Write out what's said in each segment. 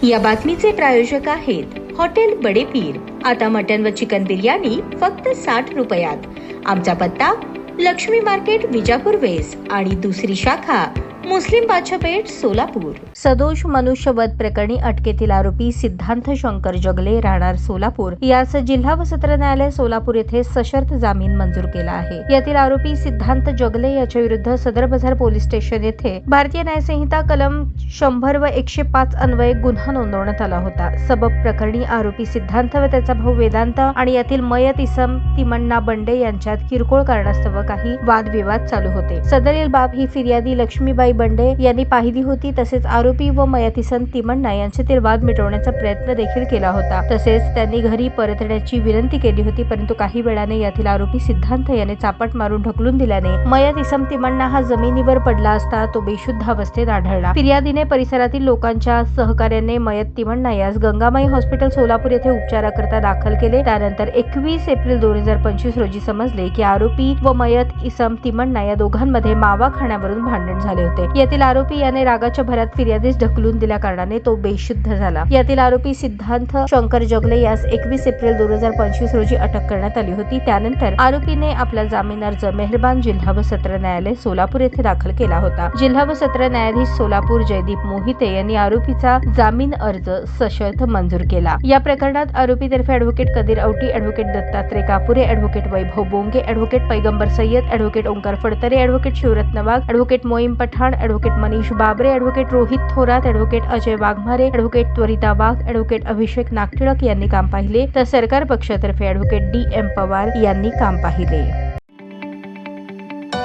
या बातमीचे प्रायोजक आहेत हॉटेल बडे पीर। आता मटन व चिकन बिर्याणी फक्त 60 रुपयात। आमचा पत्ता लक्ष्मी मार्केट विजापूर वेस्ट आणि दुसरी शाखा मुस्लिम बादशाहपेठ सोलापूर। सदोष मनुष्यवध प्रकरणी अटकेतील आरोपी सिद्धांत शंकर जगले राहणार सोलापूर यास जिल्हा व सत्र न्यायालय सोलापूर येथे सशर्त जामीन मंजूर केला आहे। यातील आरोपी सिद्धांत जगले याच्या विरुद्ध सदर बाजार पोलीस स्टेशन येथे भारतीय न्यायसंहिता कलम 100 व 105 अन्वये गुन्हा नोंदवण्यात आला होता। सबब प्रकरणी आरोपी सिद्धांत व त्याचा भाऊ वेदांत आणि यातील मयत इसम तिमण्णा बंडे यांच्यात किरकोळ कारणास्तव काही वादविवाद चालू होते। सदरील बाब ही फिर्यादी लक्ष्मीबाई बंडे यांनी पाहिली होती। तसेच आरोपी व मयतीसन तिमण्णा यांच्यातील वाद मिटवण्याचा प्रयत्न देखील केला होता। तसेच त्यांनी घरी परतण्याची विनंती केली होती, परंतु काही वेळाने यातील आरोपी सिद्धांत याने चापट मारून ढकलून दिल्याने मयतीसन तिमण्णा हा जमिनीवर पडला असता तो बेशुद्ध अवस्थेत आढळला। फिर्यादीने परिसरातील लोकांच्या सहकार्याने मयत तिमण्णा यास गंगामाई हॉस्पिटल सोलापूर येथे उपचाराकरता दाखल केले। त्यानंतर 21 एप्रिल 2025 रोजी समजले की आरोपी व मयत इसम तिमण्णा या दोघांमध्ये मावा खाण्यावरून भांडण झाले होते। यातील आरोपी याने रागाच्या भरात फिर्यादीस ढकलून दिल्या कारणाने तो बेशुद्ध झाला। यातील आरोपी सिद्धांत शंकर जगले यास 21 एप्रिल 2025 रोजी अटक करण्यात आली होती। त्यानंतर आरोपीने आपला जामीन अर्ज मेहरबान जिल्हा व सत्र न्यायालय सोलापूर येथे दाखल केला होता। जिल्हा व सत्र न्यायाधीश सोलापूर जयदीप मोहिते यांनी आरोपीचा जामीन अर्ज सशर्त मंजूर केला। या प्रकरणात आरोपीतर्फे advocate Kadir Auti, advocate Dattatray Kapure, advocate Vaibhav Bonge, advocate Paigambar Sayyad, advocate Omkar Phadtare, advocate Shivratna Wagh, advocate Moim Pathan, advocate Manish Babre, advocate Rohit Thorat, advocate Ajay Waghmare, advocate Twarita Wagh, advocate Abhishek Nagtilak यांनी काम पाहिले, तर सरकार पक्षातर्फे ॲडव्होकेट DM पवार यांनी काम पाहिले।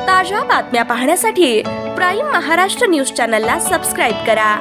ताज्या बातम्या पाहण्यासाठी प्राईम महाराष्ट्र न्यूज चॅनलला सबस्क्राईब करा।